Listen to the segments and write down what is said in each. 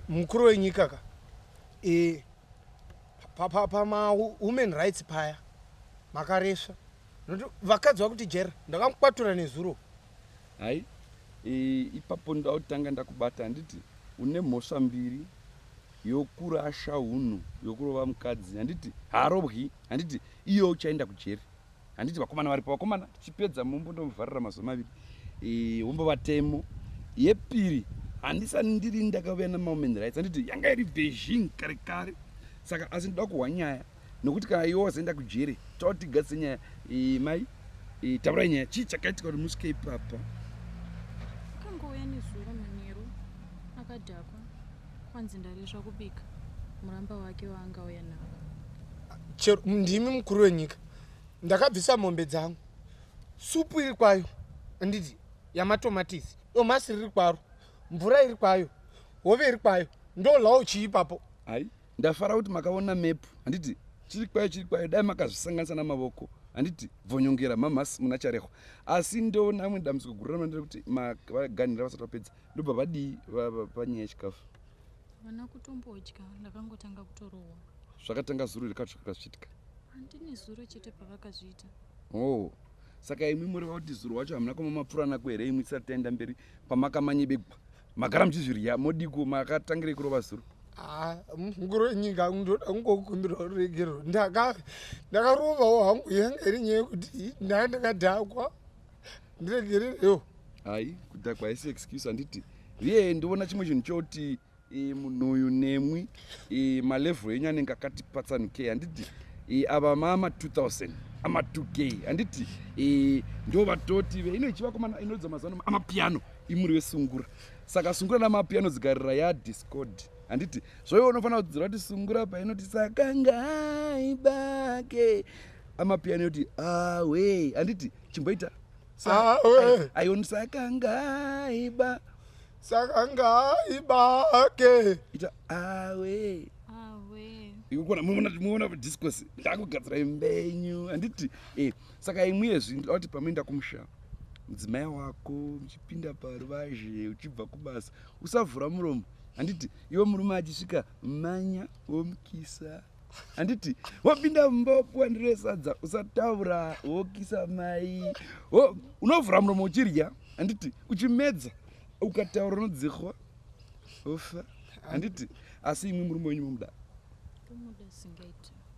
mukuru wenyika ka pama women rights paya makaresva nokuti vakadzi vakuti jera ndakamukwatura nezuro. Hai ipapo ndautanga ndakubata handiti une mhosva mbiri yokurasha hunhu yokurova mukadzi handiti haarobwi handiti iyo uchaenda kujeri handiti vakomana varipo vakomana tichipedza mumbondomuvharira mazuva maviri wombovatemo yepiri handisani ndiri ndakauya nemawomen rights handiti yanga iri beijing kare kare saka asi ndoda kuhwa nyaya nokuti kana iwo wazoenda kujeri tautigatse nyaya mai taburai nyaya chii chakaitika kuti musvike ipapa. Kangouya nezuro manheru akadhakwa kwanzi ndaresva kubika muramba wake waangauya nawo. Chero ndimi mukuru wenyika ndakabvisa mombe dzangu, supu iri kwayo handiti yamatomatisi, domasi riri kwaro, mvura iri kwayo, hove iri kwayo, ndolawo chiipapo. Hai ndafara kuti makaona mepu handiti chiri kwayo dai makazvisanganisa namavoko handiti bvonyongera mamhasi muna charehwa asi ndoona amwe dambudziko guru ramandiira kuti maganinira vasati vapedza ndobva vadii panyaya yechikafu. Vana kutombodya ndakangotanga kutorohwa. Zvakatanga zuro rikati zvakazviitika. Handine zuro chete pavakazviita. Saka imwi mureva kuti zuro wacho hamuna kumamapurana here imwi tisati taenda mberi pamakamanyebegwa magara muchizvirya modiko makatangirei kurova zuro. Mukuru wenyika ndoda kungokumbira ruregero ndakarovawo hangu yanga iri nyaya yekuti ndakadhakwa ndiregererewo. Hai kudhakwa haisi excuse handiti riye ndoona chimwe chinhu choti munhu uyu nemwi malevhuro enyu anenge akatipatsanukei handiti ava maama 2000 ama 2k handiti ndo vatoti ino ichivakomana inodza mazano amapiano imuri wesungura saka sungura namapiano dzigarira yadiscord handiti zvoiwo unofanira kudzidzira kuti sungura painoti sakangai bake amapiano yoti awe handiti chimboita aioni sakangai ba sakangai bake ita awe ikukona muona discourse ndakugadzira imbenyu handiti saka imwe yezvi ndauti pamenda kumusha mudzimai wako muchipinda paruvazhe uchibva kubasa usavhura muromo handiti iwe murume achisvika manya womukisa handiti wapinda mumba wapuwa ndiro yesadza usataura wokisa mai unovhura muromo uchirya handiti uchimedza ukataura unodzihwa ofa handiti asi imwe murume wenyu momuda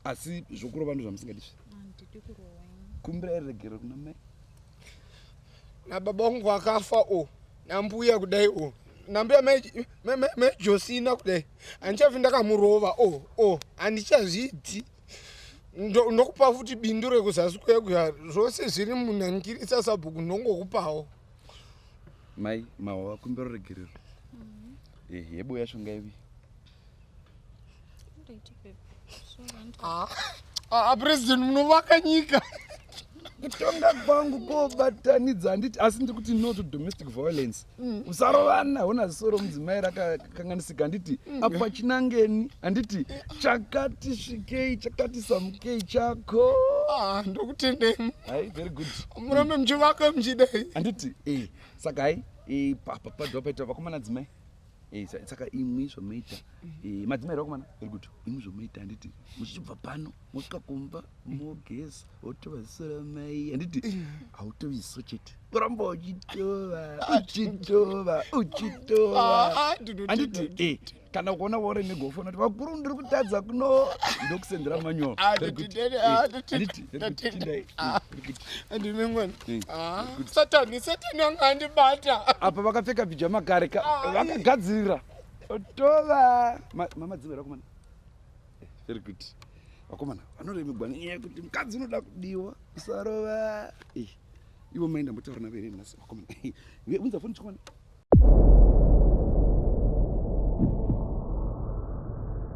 asi zvokurova ndo zvamusingadizvi kumbirai regero kuna mai nababa wangu akafa nambuya kudai nambuya mejosina kudai handichafi ndakamurova handichazviti ndokupa futi bindu rekuzasi kwekuya zvose zviri munhanikirisa sabhuku ndongokupawo mai mawa kumbiro regerero yebo yacho ngaivi president munovaka nyika kutonga kwangu kobatanidza handiti asi ndiri kuti no to domestic violence usarovana una zisoro mudzimai rakakanganisika handiti apa chinangeni handiti chakati svikei chakati samukei chako ndokutendeni. Hai very good murambe muchivaka muchidai handiti saka hai padwa paita vakomana dzimai saka imwe zvomuita madzimai vakomana very good imwe zvomuita handiti muchichibva pano mosvika kumba mogeza wotova zisora mai handiti hautoviziso chete uramba uchitova handiti kana kuona wore negofona kuti vakuru ndiri kutadza kuno ndokusendera manyo satani anga andibata apa vakapfeka pijama kare vakagadzirira tova mamadzimai vakomana very good vakomana vanoremegwa nenyaya yekuti mukadzi unoda kudiwa usarova ivo maenda mbotaura naverei nhasi vakomana unza foni chikomana